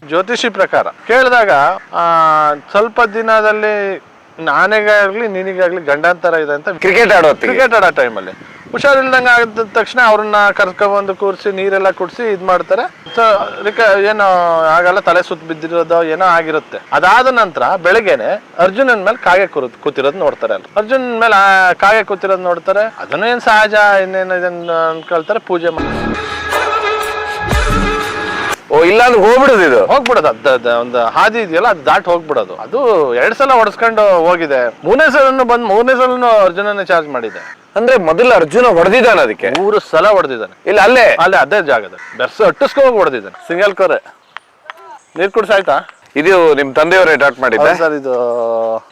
ಜ್ಯೋತಿಷಿ ಪ್ರಕಾರ ಕೇಳಿದಾಗ ಸ್ವಲ್ಪ ದಿನದಲ್ಲಿ ಆನೆಗಾಗ್ಲಿ ನಿನಗಾಗ್ಲಿ ಗಂಡಾಂತರ ಇದೆ ಅಂತ ಕ್ರಿಕೆಟ್ ಆಡೋ ಟೈಮಲ್ಲಿ ಹುಷಾರಿಲ್ದಂಗೆ ಆಗಿದ ತಕ್ಷಣ ಅವ್ರನ್ನ ಕರ್ಕೊಂಡ್ಬಂದು ಕೂರಿಸಿ ನೀರೆಲ್ಲ ಕುಡಿಸಿ ಇದ್ ಮಾಡ್ತಾರೆ. ಏನೋ ಆಗಲ್ಲ, ತಲೆ ಸುತ್ತ ಬಿದ್ದಿರೋದು ಏನೋ ಆಗಿರುತ್ತೆ. ಅದಾದ ನಂತರ ಬೆಳಗ್ಗೆನೆ ಅರ್ಜುನನ್ ಮೇಲೆ ಕಾಗೆ ಕೂತಿರೋದು ನೋಡ್ತಾರೆ. ಅರ್ಜುನ್ ಮೇಲೆ ಕಾಗೆ ಕೂತಿರೋದು ನೋಡ್ತಾರೆ. ಅದನ್ನೇನ್ ಸಹಜ, ಇನ್ನೇನು ಇದನ್ನ ಅನ್ಕೊಳ್ತಾರೆ, ಪೂಜೆ ಮಾಡಿ ಇಲ್ಲ ಅಂದ್ರೆ ಹೋಗ್ಬಿಡೋದು. ಒಂದು ಹಾದಿ ಇದೆಯಲ್ಲ, ಅದು ದಾಟ್ ಹೋಗ್ಬಿಡೋದು. ಅದು 2 ಸಲ ಹೊಡೆಸ್ಕೊಂಡು ಹೋಗಿದೆ. 3ನೇ ಸಲನು ಅರ್ಜುನನೇ ಚಾರ್ಜ್ ಮಾಡಿದೆ. ಅಂದ್ರೆ ಮೊದಲು ಅರ್ಜುನ ಹೊಡೆದಿದ್ದಾನೆ, ಅದಕ್ಕೆ 3 ಸಲ ಹೊಡೆದಿದ್ದಾನೆ. ಇಲ್ಲ ಅದೇ ಜಾಗದಲ್ಲಿ ಬೆರ್ಸ ಅಟ್ಟಿಸ್ಕೊ ಹೋಗಿ ಹೊಡೆದಿದ್ದಾನೆ. ಸಿಂಗಲ್ ಕೋರೆ. ನೀರ್ ಕುಡ್ಸಾಯ್ತಾ? ಇದು ನಿಮ್ ತಂದೆಯವರೇ ಡಾಟ್ ಮಾಡಿದ್ದೆ ಸರ್. ಇದು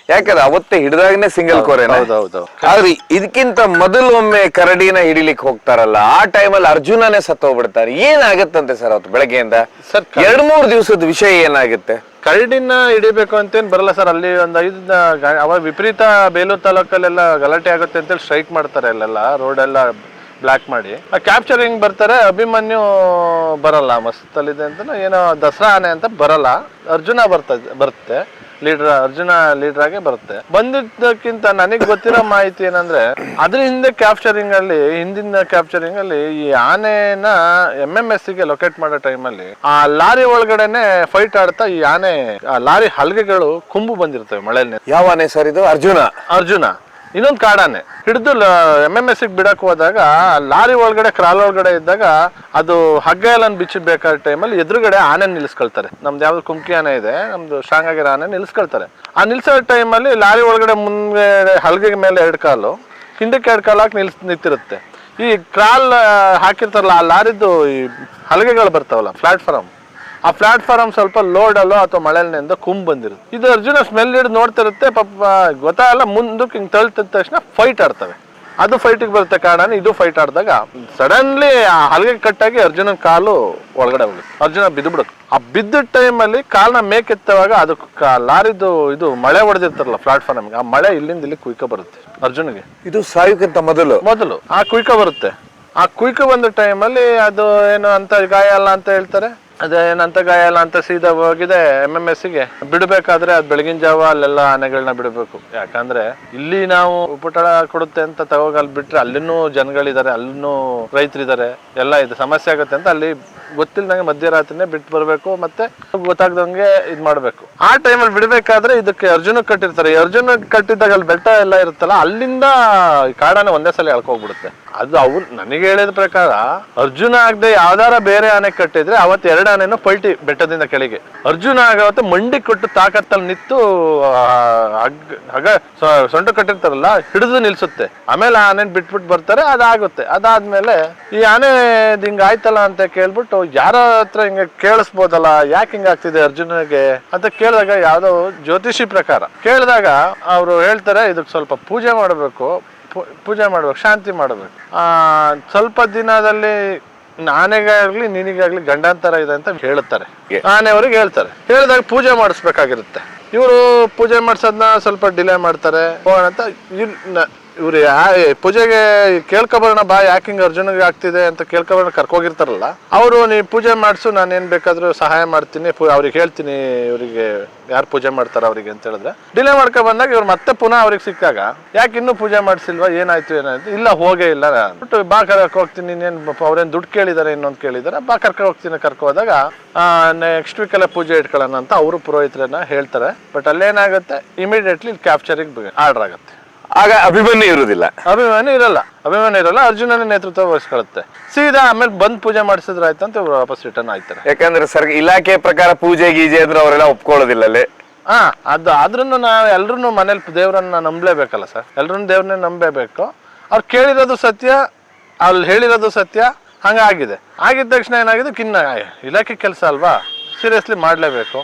ಯಾಕಂದ್ರೆ ಅವತ್ತೇ ಹಿಡಿದಾಗನೇ ಸಿಂಗಲ್ ಕೋರೆ. ಹೌದೌದು. ಆದ್ರೆ ಇದಕ್ಕಿಂತ ಮೊದಲು ಒಮ್ಮೆ ಕರಡಿನ ಹಿಡಿಲಿಕ್ಕೆ ಹೋಗ್ತಾರಲ್ಲ, ಆ ಟೈಮಲ್ಲಿ ಅರ್ಜುನನೇ ಸತ್ತೋಗ್ಬಿಡ್ತಾರೆ. ಏನಾಗತ್ತಂತೆ ಸರ್ ಅವತ್ತು ಬೆಳಗ್ಗೆಯಿಂದ? ಸರ್ 2-3 ದಿವಸದ ವಿಷಯ ಏನಾಗುತ್ತೆ? ಕರಡಿನ ಹಿಡಿಬೇಕು ಅಂತೇನ್ ಬರಲ್ಲ ಸರ್. ಅಲ್ಲಿ ಒಂದು 5 ಅವಾಗ ವಿಪರೀತ ಬೇಲೂರು ತಾಲೂಕಲ್ಲೆಲ್ಲ ಗಲಾಟೆ ಆಗುತ್ತೆ ಅಂತೇಳಿ ಸ್ಟ್ರೈಕ್ ಮಾಡ್ತಾರೆ. ಅಲ್ಲೆಲ್ಲ ರೋಡ್ ಎಲ್ಲ ಬ್ಲಾಕ್ ಮಾಡಿ ಕ್ಯಾಪ್ಚರಿಂಗ್ ಬರ್ತಾರೆ. ಅಭಿಮನ್ಯು ಬರಲ್ಲ, ಮಸ್ತಲ್ಲಿದೆ ಅಂತ ಏನೋ ದಸರಾ ಆನೆ ಅಂತ ಬರಲ್ಲ. ಅರ್ಜುನ ಬರುತ್ತೆ ಅರ್ಜುನ ಲೀಡರ್ ಆಗಿ ಬರುತ್ತೆ. ಬಂದಿದ್ದಕ್ಕಿಂತ ನನಗೆ ಗೊತ್ತಿರೋ ಮಾಹಿತಿ ಏನಂದ್ರೆ, ಅದ್ರ ಹಿಂದಿನ ಕ್ಯಾಪ್ಚರಿಂಗ್ ಅಲ್ಲಿ ಈ ಆನೆನ MMS ಗೆ ಲೊಕೇಟ್ ಮಾಡೋ ಟೈಮಲ್ಲಿ ಆ ಲಾರಿ ಒಳಗಡೆನೆ ಫೈಟ್ ಆಡ್ತಾ ಈ ಆನೆ ಲಾರಿ ಹಲ್ಗೆಗಳು ಕುಂಬು ಬಂದಿರ್ತವೆ ಮಳೆಯಲ್ಲಿ. ಯಾವ ಆನೆ ಸರ್ ಇದು? ಅರ್ಜುನ. ಇನ್ನೊಂದು ಕಾಡಾನೆ ಹಿಡಿದು MMS ಗೆ ಬಿಡಕ್ ಹೋದಾಗ ಲಾರಿ ಒಳಗಡೆ ಕ್ರಾಲ್ ಒಳಗಡೆ ಇದ್ದಾಗ ಅದು ಹಗ್ಗ ಎಲ್ಲ ಬಿಚ್ಚಬೇಕಾದ ಟೈಮಲ್ಲಿ ಎದುರುಗಡೆ ಆನೆ ನಿಲ್ಲಿಸ್ಕೊಳ್ತಾರೆ. ನಮ್ದು ಯಾವ್ದು ಕುಮ್ಕಿ ಆನೆ ಇದೆ, ನಮ್ದು ಸ್ಟ್ರಾಂಗ್ ಆಗಿರೋ ಆನೆ ನಿಲ್ಲಿಸ್ಕೊಳ್ತಾರೆ. ಆ ನಿಲ್ಸೋ ಟೈಮಲ್ಲಿ ಲಾರಿ ಒಳಗಡೆ ಮುಂದೆ ಹಲ್ಗೆ ಮೇಲೆ 2 ಕಾಲು, ಹಿಂದಕ್ಕೆ 2 ಕಾಲು ಹಾಕಿ ನಿಂತಿರುತ್ತೆ. ಈ ಕ್ರಾಲ್ ಹಾಕಿರ್ತಾರಲ್ಲ, ಆ ಲಾರಿದ್ದು ಈ ಹಲಗೆಗಳು ಬರ್ತಾವಲ್ಲ, ಆ ಪ್ಲಾಟ್ಫಾರ್ಮ್ ಸ್ವಲ್ಪ ಲೋಡ್ ಅಲ್ಲೋ ಅಥವಾ ಮಳೆಯಿಂದ ಕುಂಬ್ ಬಂದಿರುತ್ತೆ. ಇದು ಅರ್ಜುನ ಸ್ಮೆಲ್ ಹಿಡಿದು ನೋಡ್ತಿರುತ್ತೆ. ಪಾಪ ಗೊತ್ತಾಗಲ್ಲ, ಮುಂದಕ್ಕೆ ಹಿಂಗೆ ತಳ್ತಿದ ತಕ್ಷಣ ಫೈಟ್ ಆಡ್ತವೆ. ಅದು ಫೈಟಿಗೆ ಬರುತ್ತೆ ಕಾರಣ. ಇದು ಫೈಟ್ ಆಡಿದಾಗ ಸಡನ್ಲಿ ಆ ಹಲಗೆ ಕಟ್ಟಾಗಿ ಅರ್ಜುನನ ಕಾಲು ಒಳಗಡೆ ಹೋಗುತ್ತೆ. ಅರ್ಜುನ ಬಿದ್ದುಬಿಡುತ್ತೆ. ಆ ಬಿದ್ದ ಟೈಮಲ್ಲಿ ಕಾಲನ್ನ ಮೇಕೆತ್ತವಾಗ ಅದು ಲಾರಿದು ಇದು ಮಳೆ ಹೊಡೆದಿರ್ತಾರಲ್ಲ ಪ್ಲಾಟ್ಫಾರ್ಮ್ಗೆ, ಆ ಮಳೆ ಇಲ್ಲಿಂದ ಇಲ್ಲಿ ಕುಯ್ಕ ಬರುತ್ತೆ ಅರ್ಜುನಿಗೆ. ಇದು ಸಾಯೋಕ್ಕಿಂತ ಮೊದಲು ಆ ಕುಯ್ಕ ಬರುತ್ತೆ. ಆ ಕುಯ್ಕ ಬಂದ ಟೈಮಲ್ಲಿ ಅದು ಏನು ಅಂತ ಗಾಯ ಅಲ್ಲ ಅಂತ ಹೇಳ್ತಾರೆ. ಅದೇನಂತ ಗಾಯ ಅಲ್ಲ ಅಂತ ಸೀದಾ ಹೋಗಿದೆ MMS ಗೆ ಬಿಡ್ಬೇಕಾದ್ರೆ ಅದ್ ಬೆಳಗಿನ ಜಾವ ಅಲ್ಲೆಲ್ಲ ಆನೆಗಳನ್ನ ಬಿಡಬೇಕು. ಯಾಕಂದ್ರೆ ಇಲ್ಲಿ ನಾವು ಉಪಟಳ ಕೊಡುತ್ತೆ ಅಂತ ತಗೋಗಲ್ ಬಿಟ್ರೆ ಅಲ್ಲಿನೂ ಜನಗಳಿದ್ದಾರೆ, ಅಲ್ಲಿನೂ ರೈತರಿದ್ದಾರೆ, ಎಲ್ಲ ಇದು ಸಮಸ್ಯೆ ಆಗುತ್ತೆ ಅಂತ ಅಲ್ಲಿ ಗೊತ್ತಿಲ್ಲದಂಗೆ ಮಧ್ಯರಾತ್ರಿನೇ ಬಿಟ್ಟು ಬರ್ಬೇಕು. ಮತ್ತೆ ಗೊತ್ತಾಗ್ದಂಗೆ ಇದ್ ಮಾಡ್ಬೇಕು. ಆ ಟೈಮಲ್ಲಿ ಬಿಡ್ಬೇಕಾದ್ರೆ ಇದಕ್ಕೆ ಅರ್ಜುನ ಕಟ್ಟಿರ್ತಾರೆ. ಅರ್ಜುನ ಕಟ್ಟಿದಾಗ ಅಲ್ಲಿ ಬೆಟ್ಟ ಎಲ್ಲ ಇರುತ್ತಲ್ಲ, ಅಲ್ಲಿಂದ ಕಾಡಾನೆ ಒಂದೇ ಸಲ ಎಳ್ಕೋಗ್ಬಿಡುತ್ತೆ. ಅದು ಅವ್ರು ನನಗೆ ಹೇಳಿದ ಪ್ರಕಾರ ಅರ್ಜುನ ಆಗದೆ ಯಾವ್ದಾರ ಬೇರೆ ಆನೆ ಕಟ್ಟಿದ್ರೆ ಅವತ್ತು 2 ಆನೆನೂ ಪಲ್ಟಿ ಬೆಟ್ಟದಿಂದ ಕೆಳಗೆ. ಅರ್ಜುನ ಆಗವತ್ತೆ ಮಂಡಿ ಕೊಟ್ಟು ತಾಕತ್ತಲ್ಲಿ ನಿಂತು ಸೊಂಟ ಕಟ್ಟಿರ್ತಾರಲ್ಲ ಹಿಡಿದು ನಿಲ್ಸುತ್ತೆ. ಆಮೇಲೆ ಆನೆನ್ ಬಿಟ್ಬಿಟ್ಟು ಬರ್ತಾರೆ. ಅದಾಗುತ್ತೆ. ಅದಾದ್ಮೇಲೆ ಈ ಆನೆ ಹಿಂಗ ಆಯ್ತಲ್ಲ ಅಂತ ಕೇಳ್ಬಿಟ್ಟು ಯಾರ ಹತ್ರ ಹಿಂಗ ಕೇಳಿಸ್ಬೋದಲ್ಲ, ಯಾಕೆ ಹಿಂಗಾಗ್ತಿದೆ ಅರ್ಜುನಗೆ ಅಂತ ಕೇಳಿದಾಗ ಯಾವ್ದೋ ಜ್ಯೋತಿಷಿ ಪ್ರಕಾರ ಕೇಳಿದಾಗ ಅವರು ಹೇಳ್ತಾರೆ, ಇದಕ್ಕೆ ಸ್ವಲ್ಪ ಪೂಜೆ ಮಾಡ್ಬೇಕು, ಶಾಂತಿ ಮಾಡ್ಬೇಕು. ಸ್ವಲ್ಪ ದಿನದಲ್ಲಿ ಆನೆಗಾಗ್ಲಿ ನಿನಗಾಗ್ಲಿ ಗಂಡಾಂತರ ಇದೆ ಅಂತ ಹೇಳ್ತಾರೆ. ಆನೆಯವ್ರಿಗೆ ಹೇಳಿದಾಗ ಪೂಜೆ ಮಾಡಿಸ್ಬೇಕಾಗಿರುತ್ತೆ. ಇವರು ಪೂಜೆ ಮಾಡ್ಸೋದನ್ನ ಸ್ವಲ್ಪ ಡಿಲೇ ಮಾಡ್ತಾರೆ. ಅಂತ ಇವ್ರು ಪೂಜೆಗೆ ಕೇಳ್ಕೊಬರೋಣ ಬಾ, ಯಾಕೆ ಹಿಂಗ ಅರ್ಜುನಿಗೆ ಆಗ್ತಿದೆ ಅಂತ ಕೇಳ್ಕೊಬರೋಣ ಕರ್ಕೋಗಿರ್ತಾರಲ್ಲ, ಅವರು ನೀ ಪೂಜೆ ಮಾಡಿಸು, ನಾನು ಏನ್ ಬೇಕಾದ್ರೂ ಸಹಾಯ ಮಾಡ್ತೀನಿ, ಅವ್ರಿಗೆ ಹೇಳ್ತೀನಿ ಇವರಿಗೆ ಯಾರು ಪೂಜೆ ಮಾಡ್ತಾರ ಅವ್ರಿಗೆ ಅಂತ ಹೇಳಿದ್ರೆ ಡಿಲೇ ಮಾಡ್ಕೊ ಬಂದಾಗ ಇವ್ರು ಮತ್ತೆ ಪುನಃ ಅವ್ರಿಗೆ ಸಿಕ್ಕಾಗ ಯಾಕೆ ಇನ್ನೂ ಪೂಜೆ ಮಾಡಿಸಿಲ್ವಾ, ಏನಾಯ್ತು ಇಲ್ಲ ಹೋಗೇ ಇಲ್ಲ ಬಿಟ್ಟು ಬಾ ಕರ್ಕೊ ಹೋಗ್ತೀನಿ, ನೀನೇನ್ ಅವ್ರೇನ್ ದುಡ್ಡು ಕೇಳಿದಾರೆ ಇನ್ನೊಂದು ಕೇಳಿದಾರೆ, ಬಾ ಕರ್ಕೊ ಹೋಗ್ತೀನಿ. ಹೋದಾಗ ನೆಕ್ಸ್ಟ್ ವೀಕಲ್ಲೇ ಪೂಜೆ ಇಟ್ಕೊಳ್ಳೋಣ ಅಂತ ಅವರು ಪುರೋಹಿತರನ್ನ ಹೇಳ್ತಾರೆ. ಬಟ್ ಅಲ್ಲೇನಾಗುತ್ತೆ, ಇಮಿಡಿಯೇಟ್ಲಿ ಕ್ಯಾಪ್ಚರಿಂಗ್ ಆರ್ಡರ್ ಆಗುತ್ತೆ. ಆಗ ಅಭಿಮನ್ಯು ಇರುವುದಿಲ್ಲ. ಅಭಿಮನ್ಯು ಇರಲ್ಲ. ಅರ್ಜುನನ ನೇತೃತ್ವ ವಹಿಸ್ಕೊಳ್ಳುತ್ತೆ. ಸೀದಾ ಆಮೇಲೆ ಬಂದ್ ಪೂಜೆ ಮಾಡಿಸಿದ್ರೆ ಆಯ್ತು ಅಂತ ಇವ್ರು ವಾಪಸ್ ರಿಟರ್ನ್ ಆಯ್ತಾರೆ. ಯಾಕಂದ್ರೆ ಸರ್ ಇಲಾಖೆ ಪ್ರಕಾರ ಪೂಜೆ ಗೀಜೆ ಅಂದ್ರೆ ಅವರೆಲ್ಲ ಒಪ್ಕೊಳ್ಳೋದಿಲ್ಲ ಅಲ್ಲಿ. ಅದು ಆದ್ರೂ ನಾವು ಎಲ್ರು ಮನೇಲಿ ದೇವ್ರನ್ನ ನಂಬಲೇಬೇಕಲ್ಲ ಸರ್. ಎಲ್ರೂ ದೇವ್ರನ್ನೇ ನಂಬಬೇಕು. ಅವ್ರು ಕೇಳಿರೋದು ಸತ್ಯ, ಅಲ್ಲಿ ಹೇಳಿರೋದು ಸತ್ಯ. ಹಂಗಾಗಿದೆ. ಆಗಿದ ತಕ್ಷಣ ಏನಾಗಿದೆ, ಇಲಾಖೆ ಕೆಲಸ ಅಲ್ವಾ, ಸೀರಿಯಸ್ಲಿ ಮಾಡ್ಲೇಬೇಕು.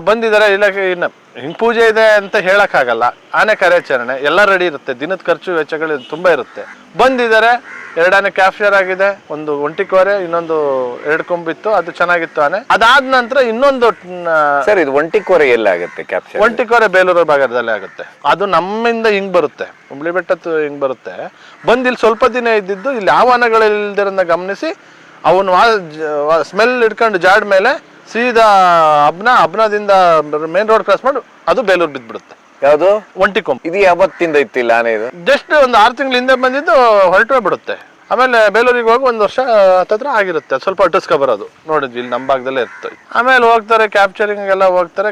ಬಂದಿದ್ದಾರೆ ಇಲಾಖೆ. ಹಿಂಗ್ ಪೂಜೆ ಇದೆ ಅಂತ ಹೇಳಕ್ಕಾಗಲ್ಲ. ಆನೆ ಕಾರ್ಯಾಚರಣೆ ಎಲ್ಲ ರೆಡಿ ಇರುತ್ತೆ, ದಿನದ ಖರ್ಚು ವೆಚ್ಚಗಳು ತುಂಬಾ ಇರುತ್ತೆ. ಬಂದಿದ್ದಾರೆ, 2 ಆನೆ ಕ್ಯಾಪ್ಚರ್ ಆಗಿದೆ, ಒಂದು ಒಂಟಿಕೋರೆ, ಇನ್ನೊಂದು 2 ಕೊಂಬಿತ್ತು, ಅದು ಚೆನ್ನಾಗಿತ್ತು ಆನೆ. ಅದಾದ ನಂತರ ಇನ್ನೊಂದು ಸರ್, ಇದು ಒಂಟಿಕೋರೆ ಎಲ್ಲಾಗುತ್ತೆ ಕ್ಯಾಪ್ಚರ್? ಒಂಟಿಕೋರೆ ಬೇಲೂರು ಭಾಗದಲ್ಲೇ ಆಗುತ್ತೆ. ಅದು ನಮ್ಮಿಂದ ಹಿಂಗ್ ಬರುತ್ತೆ, ಹುಬ್ಳಿ ಬೆಟ್ಟತ್ತು ಹಿಂಗ್ ಬರುತ್ತೆ. ಬಂದು ಇಲ್ಲಿ ಸ್ವಲ್ಪ ದಿನ ಇದ್ದಿದ್ದು, ಇಲ್ಲಿ ಯಾವ ಆನೆಗಳಿಲ್ದಿರೋದನ್ನ ಗಮನಿಸಿ ಅವನು ಸ್ಮೆಲ್ ಹಿಡ್ಕೊಂಡು ಜಾಡ್ ಮೇಲೆ ಸೀದಾ ಅಬ್ನಾದಿಂದ ಮೇನ್ ರೋಡ್ ಕ್ರಾಸ್ ಮಾಡಿ ಅದು ಬೇಲೂರು ಬಿದ್ದ್ಬಿಡುತ್ತೆ. ಯಾವುದು? ಒಂಟಿಕೊಂಬ್. ಇದು ಯಾವತ್ತಿಂದ ಇತ್ತಿಲ್ಲ ಆನೆ? ಇದು ಜಸ್ಟ್ ಒಂದು 6 ತಿಂಗಳ ಹಿಂದೆ ಬಂದಿದ್ದು ಹೊರಟೇ ಬಿಡುತ್ತೆ. ಆಮೇಲೆ ಬೇಲೂರಿಗೆ ಹೋಗಿ 1 ವರ್ಷ ಹತ್ತತ್ರ ಆಗಿರುತ್ತೆ. ಸ್ವಲ್ಪ ಅಟ್ಟಿಸ್ಕೊ ಬರೋದು ನೋಡಿದ್ವಿ, ಇಲ್ಲಿ ನಮ್ಮ ಭಾಗದಲ್ಲೇ ಇರ್ತದೆ. ಆಮೇಲೆ ಹೋಗ್ತಾರೆ, ಕ್ಯಾಪ್ಚರಿಂಗ್ ಎಲ್ಲ ಹೋಗ್ತಾರೆ,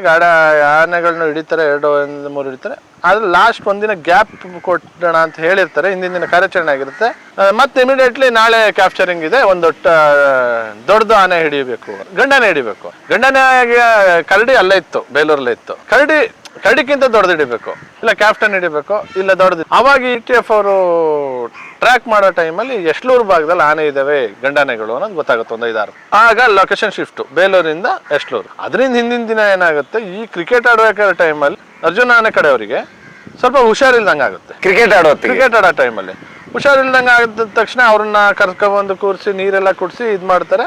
ಆನೆಗಳನ್ನ ಹಿಡಿತಾರೆ, 2-3 ಹಿಡಿತಾರೆ. ಆದ್ರೆ ಲಾಸ್ಟ್ ಒಂದಿನ ಗ್ಯಾಪ್ ಕೊಟ್ಟೋಣ ಅಂತ ಹೇಳಿರ್ತಾರೆ, ಹಿಂದಿನ ದಿನ ಕಾರ್ಯಾಚರಣೆ ಆಗಿರುತ್ತೆ. ಮತ್ತೆ ಇಮಿಡಿಯೇಟ್ಲಿ ನಾಳೆ ಕ್ಯಾಪ್ಚರಿಂಗ್ ಇದೆ, ಒಂದು ದೊಡ್ಡದು ಆನೆ ಹಿಡಿಬೇಕು, ಗಂಡಾನೆ ಹಿಡಿಬೇಕು. ಗಂಡಾನೆ ಕರಡಿ ಅಲ್ಲೇ ಇತ್ತು, ಬೇಲೂರಲ್ಲೇ ಇತ್ತು. ಕರಡಿಗಿಂತ ದೊಡ್ಡದು ಹಿಡಿಬೇಕು, ಇಲ್ಲ ಕ್ಯಾಪ್ಟನ್ ಹಿಡಿಬೇಕು, ಇಲ್ಲ ದೊಡ್ಡದು. ಅವಾಗ ETF ಅವರು ಟ್ರ್ಯಾಕ್ ಮಾಡೋ ಟೈಮಲ್ಲಿ ಎಷ್ಟ್ಲೂರು ಭಾಗದಲ್ಲಿ ಆನೆ ಇದಾವೆ ಗಂಡಾನೆಗಳು ಅನ್ನೋದು ಗೊತ್ತಾಗುತ್ತೆ, ಒಂದು 5-6. ಆಗ ಲೊಕೇಶನ್ ಶಿಫ್ಟ್ ಬೇಲೂರಿಂದ ಎಷ್ಟ್ಲೂರು. ಅದರಿಂದ ಹಿಂದಿನ ದಿನ ಏನಾಗುತ್ತೆ, ಈ ಕ್ರಿಕೆಟ್ ಆಡಬೇಕಾದ ಟೈಮಲ್ಲಿ ಅರ್ಜುನ ಆನೆ ಕಡೆಯವರಿಗೆ ಸ್ವಲ್ಪ ಹುಷಾರಿಲ್ದಂಗೆ ಆಗುತ್ತೆ. ಕ್ರಿಕೆಟ್ ಆಡೋ ಟೈಮಲ್ಲಿ ಹುಷಾರಿಲ್ದಂಗೆ ಆಗಿದ ತಕ್ಷಣ ಅವ್ರನ್ನ ಕರ್ಕೊಂಡ್ಬಂದು ಕೂರಿಸಿ ನೀರೆಲ್ಲ ಕುಡಿಸಿ ಇದು ಮಾಡ್ತಾರೆ.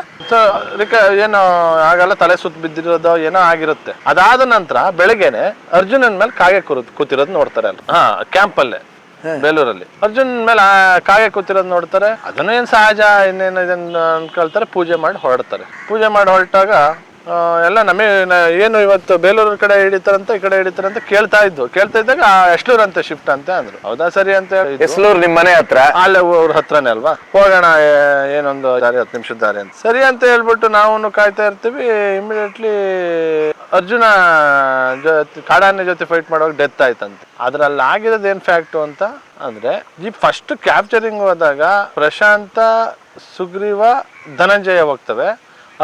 ಏನೋ ಆಗಲ್ಲ, ತಲೆ ಸುತ್ತ ಬಿದ್ದಿರೋದು ಏನೋ ಆಗಿರುತ್ತೆ. ಅದಾದ ನಂತರ ಬೆಳಗ್ಗೆನೆ ಅರ್ಜುನನ್ ಮೇಲೆ ಕಾಗೆ ಕೂತಿರೋದು ನೋಡ್ತಾರೆ ಅಲ್ಲಿ, ಕ್ಯಾಂಪಲ್ಲೇ ಬೇಲೂರಲ್ಲಿ. ಅರ್ಜುನ್ ಮೇಲೆ ಕಾಗೆ ಕೂತಿರೋದು ನೋಡ್ತಾರೆ. ಅದನ್ನೇನು ಸಹಜ, ಇನ್ನೇನು ಇದನ್ನ ಅನ್ಕೊಳ್ತಾರೆ. ಪೂಜೆ ಮಾಡಿ ಹೊರಟಾಗ ಎಲ್ಲ ಏನು ಇವತ್ತು ಬೇಲೂರು ಕಡೆ ಹಿಡಿತಾರಂತ, ಈ ಕಡೆ ಹಿಡಿತಾರಂತ ಕೇಳ್ತಾ ಇದ್ದಾಗ ಎಷ್ಟ್ಲೂರ್ ಅಂತ ಶಿಫ್ಟ್ ಅಂತ ಅಂದ್ರು. ಹೌದಾ, ಸರಿ ಅಂತ ಹೇಳಿ. ಎಸ್ಲೂರ್ ನಿಮ್ ಮನೆ ಹತ್ರ? ಅಲ್ಲೇ ಊರ ಹತ್ರನೇ ಅಲ್ವಾ, ಹೋಗೋಣ, ಏನೊಂದು 10 ನಿಮಿಷದ ದಾರಿ ಅಂತ. ಸರಿ ಅಂತ ಹೇಳ್ಬಿಟ್ಟು ನಾವು ಕಾಯ್ತಾ ಇರ್ತೀವಿ. ಇಮಿಡಿಯೇಟ್ಲಿ ಅರ್ಜುನ ಕಾಡಾನೆ ಜೊತೆ ಫೈಟ್ ಮಾಡುವಾಗ ಡೆತ್ ಆಯ್ತಂತೆ. ಅದ್ರಲ್ಲಿ ಆಗಿರೋದು ಏನ್ ಫ್ಯಾಕ್ಟು ಅಂತ ಅಂದ್ರೆ, ಈ ಫಸ್ಟ್ ಕ್ಯಾಪ್ಚರಿಂಗ್ ಹೋದಾಗ ಪ್ರಶಾಂತ, ಸುಗ್ರೀವ, ಧನಂಜಯ ಹೋಗ್ತವೆ.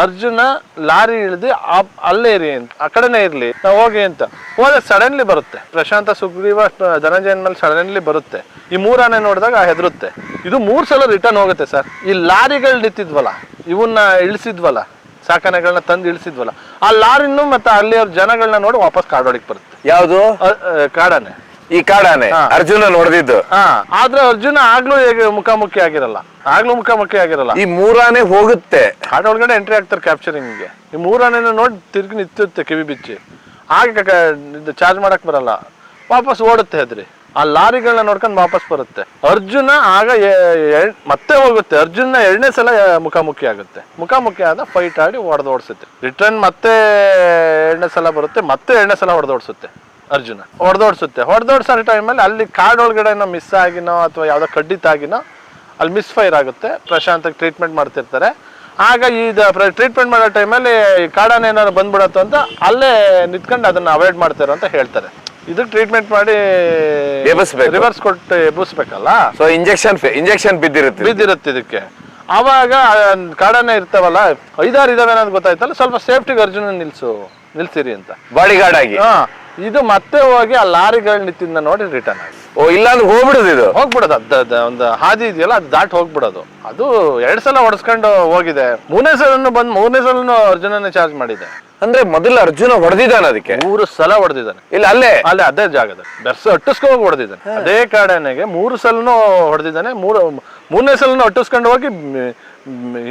ಅರ್ಜುನ ಲಾರಿ ಇಳಿದು ಅಲ್ಲೇ ಇರಿ ಅಂತ, ಆ ಕಡೆನೇ ಇರ್ಲಿ, ನಾವು ಹೋಗಿ ಅಂತ ಹೋದ್ರೆ ಸಡನ್ಲಿ ಬರುತ್ತೆ. ಪ್ರಶಾಂತ, ಸುಗ್ರೀವ, ಧನಂಜಯನ ಮೇಲೆ ಸಡನ್ಲಿ ಬರುತ್ತೆ. ಈ 3 ಆನೆ ನೋಡಿದಾಗ ಹೆದರುತ್ತೆ. ಇದು 3 ಸಲ ರಿಟರ್ನ್ ಹೋಗುತ್ತೆ ಸರ್. ಈ ಲಾರಿಗಳು ನಿಂತಿದ್ವಲ್ಲ, ಇವನ್ನ ಇಳಿಸಿದ್ವಲ್ಲ, ಸಾಕಾನೆಗಳನ್ನ ತಂದು ಇಳಿಸಿದ್ವಲ್ಲ, ಆ ಲಾರಿನೂ ಮತ್ತೆ ಅಲ್ಲಿ ಅವ್ರ ಜನಗಳನ್ನ ನೋಡಿ ವಾಪಸ್ ಕಾಡೋಡಿಗೆ ಬರುತ್ತೆ. ಯಾವುದು? ಕಾಡಾನೆ. ಈ ಕಾಡಾನೆ ಅರ್ಜುನ ನೋಡಿದ್ದು. ಆದ್ರೆ ಅರ್ಜುನ ಆಗ್ಲೂ ಮುಖಾಮುಖಿ ಆಗಿರಲ್ಲ. ಈ 3 ಆನೆ ಹೋಗುತ್ತೆ, ಕಾಡೊಳಗಡೆ ಎಂಟ್ರಿ ಆಗ್ತಾರೆ ಕ್ಯಾಪ್ಚರಿಂಗ್ಗೆ. ಈ 3 ಆನೆನ ನೋಡಿ ತಿರ್ಗಿ ನಿಂತಿರುತ್ತೆ ಕಿವಿ ಬಿಚ್ಚಿ. ಆಗ ಚಾರ್ಜ್ ಮಾಡಕ್ ಬರಲ್ಲ, ವಾಪಸ್ ಓಡುತ್ತೆ ಹೆದ್ರಿ. ಆ ಲಾರಿಗಳನ್ನ ನೋಡ್ಕೊಂಡು ವಾಪಸ್ ಬರುತ್ತೆ. ಅರ್ಜುನ ಆಗ ಮತ್ತೆ ಹೋಗುತ್ತೆ. ಅರ್ಜುನ 2ನೇ ಸಲ ಮುಖಾಮುಖಿ ಆಗುತ್ತೆ. ಮುಖಾಮುಖಿ ಆದ ಫೈಟ್ ಆಡಿ ಓಡಿಸುತ್ತೆ. ರಿಟರ್ನ್ ಮತ್ತೆ 2ನೇ ಸಲ ಬರುತ್ತೆ, ಮತ್ತೆ 2ನೇ ಸಲ ಹೊಡೆದೋಡ್ಸುತ್ತೆ. ಅರ್ಜುನ ಹೊಡೆದೋಡ್ಸೋ ಟೈಮಲ್ಲಿ ಅಲ್ಲಿ ಕಾಡೊಳಗಡೆ ಮಿಸ್ ಆಗಿನೋ ಅಥವಾ ಯಾವ್ದೋ ಕಡ್ಡಿ ತಾಗಿನೋ ಅಲ್ಲಿ ಮಿಸ್ ಫೈರ್ ಆಗುತ್ತೆ. ಪ್ರಶಾಂತಕ್ಕೆ ಟ್ರೀಟ್ಮೆಂಟ್ ಮಾಡ್ತಿರ್ತಾರೆ. ಆಗ ಇದು ಟ್ರೀಟ್ಮೆಂಟ್ ಮಾಡೋ ಟೈಮಲ್ಲಿ ಕಾಡಾನೆ ಏನಾದ್ರು ಬಂದ್ಬಿಡತ್ತು ಅಂತ ಅಲ್ಲೇ ನಿಂತ್ಕೊಂಡು ಅದನ್ನ ಅವಾಯ್ಡ್ ಮಾಡ್ತಾರೋ ಅಂತ ಹೇಳ್ತಾರೆ. ಇದಕ್ಕೆ ಟ್ರೀಟ್ಮೆಂಟ್ ಮಾಡಿ ರಿವರ್ಸ್ ಕೊಟ್ಟು ಎಬ್ಬಿಸ್ಬೇಕಲ್ಲ. ಸೊ ಇಂಜೆಕ್ಷನ್ ಬಿದ್ದಿರುತ್ತೆ ಇದಕ್ಕೆ. ಆವಾಗ ಕಾಡಾನೆ ಇರ್ತಾವಲ್ಲ, 5-6 ಇದಾವೆ ಅನ್ನೋದು ಗೊತ್ತಾಯ್ತಲ್ಲ, ಸ್ವಲ್ಪ ಸೇಫ್ಟಿಗೆ ಅರ್ಜುನ ನಿಲ್ಸಿರಿ ಅಂತ ಬಾಡಿ ಗಾರ್ಡ್ ಆಗಿ. ಇದು ಮತ್ತೆ ಹೋಗಿ ಆ ಲಾರಿಗಳ ನಿಂತಿಂದ ನೋಡಿ ರಿಟರ್ನ್ ಆಗಿ. ಇಲ್ಲಾಂದ್ರೆ ಹೋಗ್ಬಿಡೋದು. ಒಂದು ಹಾದಿ ಇದೆಯಲ್ಲ, ಅದು ದಾಟಿ ಹೋಗ್ಬಿಡೋದು. ಅದು 2 ಸಲ ಹೊಡೆಸ್ಕೊಂಡು ಹೋಗಿದೆ. 3ನೇ ಸಲನು ಅರ್ಜುನನೇ ಚಾರ್ಜ್ ಮಾಡಿದೆ. ಅಂದ್ರೆ ಮೊದಲು ಅರ್ಜುನ ಹೊಡೆದಿದ್ದಾನೆ, ಅದಕ್ಕೆ 3 ಸಲ ಹೊಡೆದಿದ್ದಾನೆ. ಇಲ್ಲ ಅಲ್ಲೇ ಅದೇ ಜಾಗದಲ್ಲಿ ಬೆರ್ಸ ಅಟ್ಟಿಸ್ಕೊಂಡು ಹೊಡೆದಿದ್ದಾನೆ. ಅದೇ ಕಾಡಾನೆಗೆ 3 ಸಲನು ಹೊಡೆದಿದ್ದಾನೆ. 3ನೇ ಸಲನು ಅಟ್ಟಿಸ್ಕೊಂಡು ಹೋಗಿ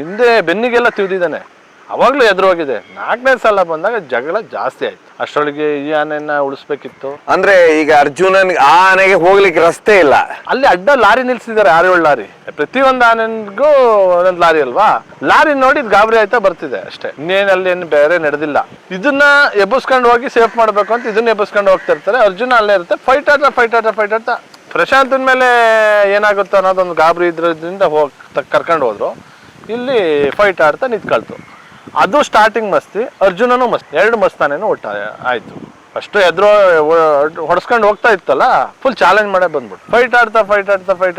ಹಿಂದೆ ಬೆನ್ನಿಗೆಲ್ಲ ತಿವಿದಿದ್ದಾನೆ. ಅವಾಗ್ಲೂ ಎದುರು ಹೋಗಿದೆ. 4ನೇ ಸಲ ಬಂದಾಗ ಜಗಳ ಜಾಸ್ತಿ ಆಯ್ತು. ಅಷ್ಟರೊಳಗೆ ಈ ಆನೆನ ಉಳಿಸ್ಬೇಕಿತ್ತು. ಅಂದ್ರೆ ಈಗ ಅರ್ಜುನನ್ ಆ ಆನೆಗೆ ಹೋಗ್ಲಿಕ್ಕೆ ರಸ್ತೆ ಇಲ್ಲ. ಅಲ್ಲಿ ಅಡ್ಡ ಲಾರಿ ನಿಲ್ಸಿದ್ದಾರೆ, 6-7 ಲಾರಿ. ಪ್ರತಿಯೊಂದು ಆನೆಗೂ ಒಂದೊಂದು ಲಾರಿ ಅಲ್ವಾ. ಲಾರಿ ನೋಡಿ ಗಾಬರಿ ಆಯ್ತಾ ಬರ್ತಿದೆ ಅಷ್ಟೇ. ಇನ್ನೇನಲ್ಲಿ ಏನು ಬೇರೆ ನಡೆದಿಲ್ಲ. ಇದನ್ನ ಎಬ್ಬಿಸ್ಕೊಂಡು ಹೋಗಿ ಸೇಫ್ ಮಾಡ್ಬೇಕು ಅಂತ ಇದನ್ನ ಎಬ್ಬಿಸ್ಕೊಂಡು ಹೋಗ್ತಾ ಇರ್ತಾರೆ. ಅರ್ಜುನ ಅಲ್ಲೇ ಇರುತ್ತೆ. ಫೈಟ್ ಆಡ್ತಾ ಪ್ರಶಾಂತನ ಮೇಲೆ ಏನಾಗುತ್ತೋ ಅನ್ನೋದೊಂದು ಗಾಬರಿ ಇದ್ರಿಂದ ಕರ್ಕೊಂಡು ಹೋದ್ರು. ಇಲ್ಲಿ ಫೈಟ್ ಆಡ್ತಾ ನಿಂತ್ಕೊಳ್ತು. ಅದು ಸ್ಟಾರ್ಟಿಂಗ್ ಮಸ್ತಿ, ಅರ್ಜುನನು ಮಸ್ತಿ, 2 ಮಸ್ತಾನೇನು ಆಯ್ತು. ಫಸ್ಟ್ ಹೊಡ್ಸ್ಕೊಂಡು ಹೋಗ್ತಾ ಇತ್ತಲ್ಲ, ಫುಲ್ ಚಾಲೆಂಜ್ ಮಾಡೇ ಬಂದ್ಬಿಟ್ಟು ಫೈಟ್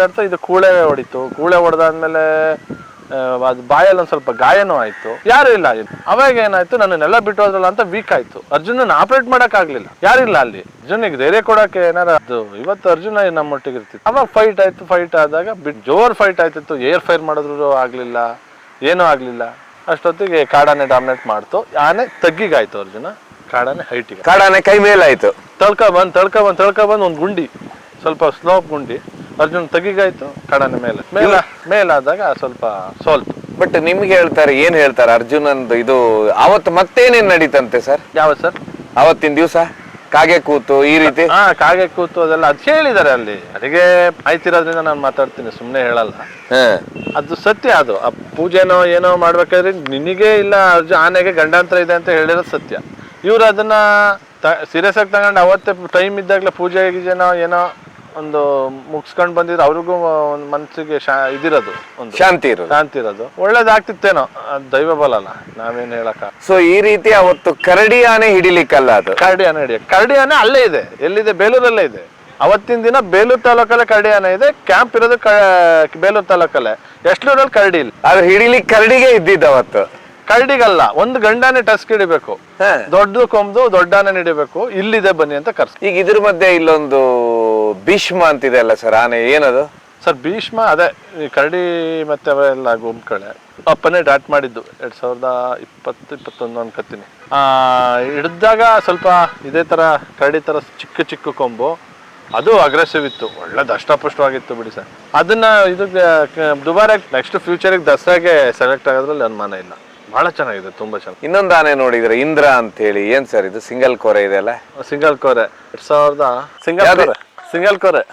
ಆಡ್ತಾ ಇದು ಕೂಳೆ ಹೊಡಿತು. ಕೂಳೆ ಹೊಡೆದಾದ್ಮೇಲೆ ಅದು ಬಾಯಲ್ಲಿ ಒಂದ್ ಸ್ವಲ್ಪ ಗಾಯನೂ ಆಯ್ತು. ಯಾರು ಇಲ್ಲ. ಅವಾಗ ಏನಾಯ್ತು, ನನ್ನೆಲ್ಲ ಬಿಟ್ಟು ಹೋದ್ರಲ್ಲ ಅಂತ ವೀಕ್ ಆಯ್ತು. ಅರ್ಜುನನ್ ಆಪರೇಟ್ ಮಾಡಕ್ ಆಗ್ಲಿಲ್ಲ, ಯಾರಿಲ್ಲ ಅಲ್ಲಿ. ಅರ್ಜುನಿಗೆ ಧೈರ್ಯ ಕೊಡಕ್ಕೆ ಏನಾರ ಇವತ್ತು ಅರ್ಜುನ ನಮ್ಮೊಟ್ಟಿಗೆ ಇರ್ತಿತ್ತು. ಅವಾಗ ಫೈಟ್ ಆದಾಗ ಜೋರ್ ಫೈಟ್ ಆಯ್ತಿತ್ತು. ಏರ್ ಫೈರ್ ಮಾಡಿದ್ರು ಆಗ್ಲಿಲ್ಲ, ಏನೂ ಆಗ್ಲಿಲ್ಲ. ಅಷ್ಟೊತ್ತಿಗೆ ಕಾಡಾನೆ ಡಾಮಿನೇಟ್ ಮಾಡ್ತು. ಆನೆ ತಗ್ಗಿಗಾಯ್ತು. ಅರ್ಜುನ ಕಾಡಾನೆ ಹೈಟಿಗೆ. ಕಾಡಾನೆ ಕೈ ಮೇಲಾಯ್ತು. ತಳ್ಕೊಬಂದ್ ಒಂದು ಗುಂಡಿ, ಸ್ವಲ್ಪ ಸ್ಲೋಪ್ ಗುಂಡಿ, ಅರ್ಜುನ್ ತಗಿಗಾಯ್ತು, ಕಾಡಾನೆ ಮೇಲಾದಾಗ ಸ್ವಲ್ಪ ಸೋಲ್ತು. ಬಟ್ ನಿಮ್ಗೆ ಹೇಳ್ತಾರೆ, ಏನ್ ಹೇಳ್ತಾರೆ ಅರ್ಜುನಂದು ಇದು ಅವತ್ತು ಮತ್ತೇನೇನ್ ನಡೀತಂತೆ ಸರ್? ಯಾವ ಸರ್? ಅವತ್ತಿನ ದಿವಸ ಕಾಗೆ ಕೂತು ಈ ರೀತಿ? ಕಾಗೆ ಕೂತು ಅದೆಲ್ಲ ಅದು ಹೇಳಿದ್ದಾರೆ ಅಲ್ಲಿ. ಅಲ್ಲಿಗೆ ಆಯ್ತಿರೋದ್ರಿಂದ ನಾನು ಮಾತಾಡ್ತೀನಿ, ಸುಮ್ಮನೆ ಹೇಳಲ್ಲ. ಅದು ಸತ್ಯ. ಅದು ಆ ಪೂಜೆನೋ ಏನೋ ಮಾಡ್ಬೇಕಾದ್ರೆ ನಿನಗೆ ಇಲ್ಲ ಆನೆಗೆ ಗಂಡಾಂತರ ಇದೆ ಅಂತ ಹೇಳಿರೋದು ಸತ್ಯ. ಇವ್ರು ಅದನ್ನ ಸೀರಿಯಸ್ ಆಗಿ ತಗೊಂಡು ಅವತ್ತೇ ಟೈಮ್ ಇದ್ದಾಗಲೇ ಪೂಜೆ ಗೀಜೆನೋ ಏನೋ ಒಂದು ಮುಗಿಸ್ಕೊಂಡು ಬಂದಿದ್ರು. ಅವ್ರಿಗೂ ಒಂದು ಮನಸ್ಸಿಗೆ ಇದಿರೋದು, ಒಂದು ಶಾಂತಿ ಇರೋದು. ಒಳ್ಳೇದಾಗ್ತಿತ್ತೇನೋ, ಅದು ದೈವ ಬಲ ಅಲ್ಲ, ನಾವೇನು ಹೇಳಕ್ಕ. ಸೊ ಈ ರೀತಿ ಅವತ್ತು ಕರಡಿ ಆನೆ ಹಿಡಿಲಿಕ್ಕಲ್ಲ, ಅದು ಕರಡಿ ಆನೆ ಅಲ್ಲೇ ಇದೆ. ಎಲ್ಲಿದೆ? ಬೇಲೂರಲ್ಲೇ ಇದೆ. ಅವತ್ತಿನ ದಿನ ಬೇಲೂರು ತಾಲೂಕಲ್ಲೇ ಕರಡಿ ಆನೆ ಇದೆ. ಕ್ಯಾಂಪ್ ಇರೋದು ಬೇಲೂರು ತಾಲೂಕಲ್ಲೇ. ಎಸ್ಲೂರಲ್ಲಿ ಕರಡಿ ಇಲ್ಲ. ಅದು ಹಿಡಿಲಿಕ್ಕೆ ಕರಡಿಗೆ ಇದ್ದಿದ್ದು ಅವತ್ತು. ಕರಡಿಗಲ್ಲ, ಒಂದು ಗಂಡಾನೆ ಟಸ್ಕ್ ಹಿಡಿಬೇಕು, ದೊಡ್ಡ ಕೊಂಬು ದೊಡ್ಡ ಆನೆ ಹಿಡಿಬೇಕು. ಇಲ್ಲಿದೆ ಬನ್ನಿ ಅಂತ ಕರ್ಸ. ಈಗ ಇದ್ರ ಮಧ್ಯೆ ಇಲ್ಲೊಂದು ಭೀಷ್ಮ ಅಂತಿದೆ ಅಲ್ಲ ಸರ್, ಆನೆ ಏನದು ಸರ್? ಭೀಷ್ಮ ಅದೇ ಈ ಕರಡಿ ಮತ್ತೆ ಅವೆಲ್ಲ ಗುಂಪ್ಕಳೆ ಅಪ್ಪನೇ ಡಾಟ್ ಮಾಡಿದ್ದು 2020-21 ಅನ್ಕತ್ತೀನಿ. ಹಿಡ್ದಾಗ ಸ್ವಲ್ಪ ಇದೇ ತರ ಕರಡಿ ತರ ಚಿಕ್ಕ ಕೊಂಬು, ಅದು ಅಗ್ರೆಸಿವ್ ಇತ್ತು, ಒಳ್ಳೆ ದಷ್ಟಪುಷ್ಟವಾಗಿತ್ತು ಬಿಡಿ ಸರ್. ಅದನ್ನ ಇದು ದುಬಾರಿ ನೆಕ್ಸ್ಟ್ ಫ್ಯೂಚರ್ಗೆ ದಸರಾಗೆ ಸೆಲೆಕ್ಟ್ ಆಗೋದ್ರಲ್ಲಿ ಅನುಮಾನ ಇಲ್ಲ. ಬಹಳ ಚೆನ್ನಾಗಿದೆ, ತುಂಬಾ ಚೆನ್ನಾಗಿ. ಇನ್ನೊಂದು ಆನೆ ನೋಡಿದ್ರೆ ಇಂದ್ರ ಅಂತ ಹೇಳಿ, ಏನ್ ಸರ್ ಇದು? ಸಿಂಗಲ್ ಕೋರೆ ಇದೆ ಅಲ್ಲ? ಸಿಂಗಲ್ ಕೋರೆ 2000 ಸಿಂಗಲ್ ಕೋರೆ.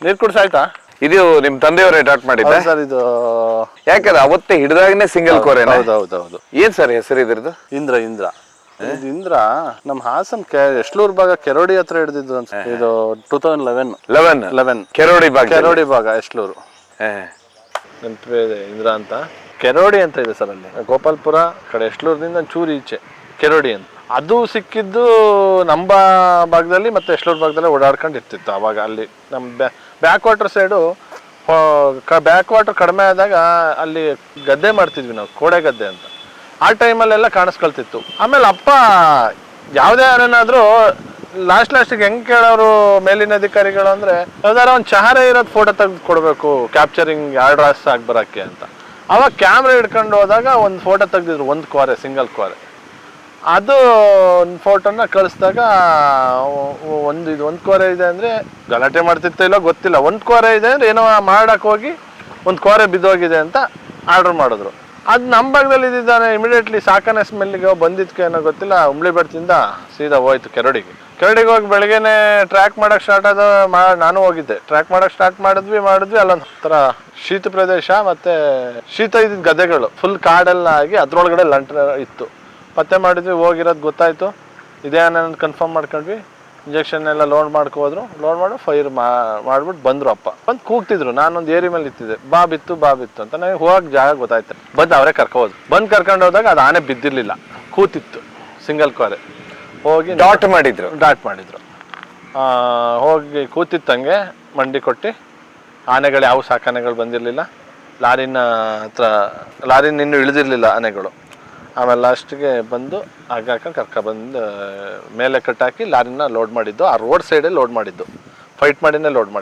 ನೀರ್ ಕುಡ್ಸಾಯ್ತಾ? ಇದು ನಿಮ್ ತಂದೆಯವರೇ ಡಾಟ್ ಮಾಡಿದ್ದ ಸರ್? ಇದು ಯಾಕಂದ್ರೆ ಅವತ್ತೇ ಹಿಡಿದಾಗನೇ ಸಿಂಗಲ್ ಕೋರೆ. ಹೌದೌದು. ಏನ್ ಸರ್ ಹೆಸರು ಇದ್ರದ್ದು? ಇಂದ್ರ ನಮ್ಮ ಹಾಸನ್ ಎಸ್ಲೂರ್ ಭಾಗ ಕೆರೋಡಿ ಹತ್ರ ಹಿಡಿದಿದ್ದು ಅನ್ಸುತ್ತೆ. ಇದು 2011 ಕೆರೋಡಿ ಭಾಗ ಎಸ್ಲೂರು. ನೆನಪೇ ಇದೆ ಇಂದ್ರ ಅಂತ. ಕೆರೋಡಿ ಅಂತ ಇದೆ ಸರ್ ಅಲ್ಲಿ, ಗೋಪಾಲ್ಪುರ ಕಡೆ ಎಸ್ಲೂರ್ದಿಂದ ಚೂರು ಈಚೆ ಕೆರೋಡಿ ಅಂತ. ಅದು ಸಿಕ್ಕಿದ್ದು ನಮ್ಮ ಭಾಗದಲ್ಲಿ ಮತ್ತೆ ಎಸ್ಲೂರ್ ಭಾಗದಲ್ಲಿ ಓಡಾಡ್ಕೊಂಡು ಇರ್ತಿತ್ತು ಅವಾಗ. ಅಲ್ಲಿ ನಮ್ಮ back water side, back water ಕಡಿಮೆ ಆದಾಗ ಅಲ್ಲಿ ಗದ್ದೆ ಮಾಡ್ತಿದ್ವಿ ನಾವು, ಕೋಡೆ ಗದ್ದೆ ಅಂತ. ಆ ಟೈಮಲ್ಲೆಲ್ಲ ಕಾಣಿಸ್ಕೊಳ್ತಿತ್ತು. ಆಮೇಲೆ ಅಪ್ಪ ಯಾವುದೇ ಆನೆನಾದ್ರೂ ಲಾಸ್ಟಿಗೆ ಹೆಂಗ್ ಕೇಳೋರು ಮೇಲಿನ ಅಧಿಕಾರಿಗಳು ಅಂದ್ರೆ, ಯಾವ್ದಾರ ಒಂದು ಚಹರೆ ಇರೋದು ಫೋಟೋ ತೆಗೆದು ಕೊಡ್ಬೇಕು ಕ್ಯಾಪ್ಚರಿಂಗ್ ಆರ್ಡ್ರಾಸ್ ಆಗಿ ಬರಕ್ಕೆ ಅಂತ. ಅವಾಗ ಕ್ಯಾಮ್ರಾ ಹಿಡ್ಕೊಂಡು ಹೋದಾಗ ಒಂದು ಫೋಟೋ ತೆಗ್ದಿದ್ರು, ಒಂದು ಕೋರೆ, ಸಿಂಗಲ್ ಕೋರೆ. ಅದು ಒಂದು ಫೋಟೋನ ಕಳಿಸಿದಾಗ ಒಂದು ಕೋರೆ ಇದೆ ಅಂದ್ರೆ ಗಲಾಟೆ ಮಾಡ್ತಿತ್ತೋ ಇಲ್ಲ ಗೊತ್ತಿಲ್ಲ. ಒಂದು ಕೋರೆ ಇದೆ ಅಂದ್ರೆ ಏನೋ ಮಾಡಕ್ ಹೋಗಿ ಒಂದು ಕೋರೆ ಬಿದ್ದೋಗಿದೆ ಅಂತ ಆರ್ಡರ್ ಮಾಡಿದ್ರು. ಅದು ನಮ್ಮ ಭಾಗದಲ್ಲಿ ಇದ್ದಿದ್ದಾನೆ. ಇಮಿಡಿಯೇಟ್ಲಿ ಸಾಕನೆ ಸ್ಮೆಲ್ಗೆ ಬಂದಿದ್ಕೆ ಏನೋ ಗೊತ್ತಿಲ್ಲ, ಉಂಬ್ಳಿ ಬೆಟ್ಟದಿಂದ ಸೀದಾ ಹೋಯ್ತು ಕೆರಡಿಗೆ ಹೋಗಿ ಬೆಳಗ್ಗೆನೆ ಟ್ರ್ಯಾಕ್ ಮಾಡಕ್ ಸ್ಟಾರ್ಟ್ ಆದ. ನಾನು ಹೋಗಿದ್ದೆ, ಟ್ರ್ಯಾಕ್ ಮಾಡಕ್ ಸ್ಟಾರ್ಟ್ ಮಾಡಿದ್ವಿ. ಅಲ್ಲೊಂದು ಥರ ಶೀತ ಪ್ರದೇಶ ಮತ್ತೆ ಶೀತ ಇದ್ದಿದ್ದ ಗದ್ದೆಗಳು, ಫುಲ್ ಕಾಡೆಲ್ಲ ಆಗಿ ಅದ್ರೊಳಗಡೆ ಲಂಟರ್ ಇತ್ತು. ಪತ್ತೆ ಮಾಡಿದ್ವಿ, ಹೋಗಿರೋದು ಗೊತ್ತಾಯ್ತು. ಇದೇ ಅನ್ನೋದು ಕನ್ಫರ್ಮ್ ಮಾಡ್ಕೊಂಡ್ವಿ. ಇಂಜೆಕ್ಷನ್ ಎಲ್ಲ ಲೋಡ್ ಮಾಡಿ ಫೈರ್ ಮಾಡ್ಬಿಟ್ಟು ಬಂದ್ರು. ಅಪ್ಪ ಬಂದು ಕೂಗ್ತಿದ್ರು. ನಾನೊಂದು ಏರಿ ಮೇಲೆ ಇತ್ತಿದ್ದೆ, ಬಾ ಬಿತ್ತು ಅಂತ. ನನಗೆ ಹೋಗಕ್ಕೆ ಜಾಗ ಗೊತ್ತಾಯ್ತು. ಬಂದು ಅವರೇ ಕರ್ಕೊಂಡು ಹೋದಾಗ ಅದು ಆನೆ ಬಿದ್ದಿರ್ಲಿಲ್ಲ, ಕೂತಿತ್ತು ಸಿಂಗಲ್ ಕೋರೆ. ಹೋಗಿ ಡಾಟ್ ಮಾಡಿದ್ರು. ಹೋಗಿ ಕೂತಿತ್ತಂಗೆ ಮಂಡಿ ಕೊಟ್ಟು. ಆನೆಗಳು ಯಾವ ಸಾಕಾನೆಗಳು ಬಂದಿರಲಿಲ್ಲ. ಲಾರಿನ ಇನ್ನೂ ಇಳಿದಿರಲಿಲ್ಲ ಆನೆಗಳು. ಆಮೇಲೆ ಲಾಸ್ಟ್ಗೆ ಬಂದು ಹಾಕೊಂಡು ಕರ್ಕೊಬಂದು ಮೇಲೆ ಕಟ್ಟಾಕಿ ಲಾರಿನ ಲೋಡ್ ಮಾಡಿದ್ದು. ಆ ರೋಡ್ ಸೈಡೇ ಲೋಡ್ ಮಾಡಿದ್ದು, ಫೈಟ್ ಮಾಡಿನೇ ಲೋಡ್ ಮಾಡಿದ್ದು.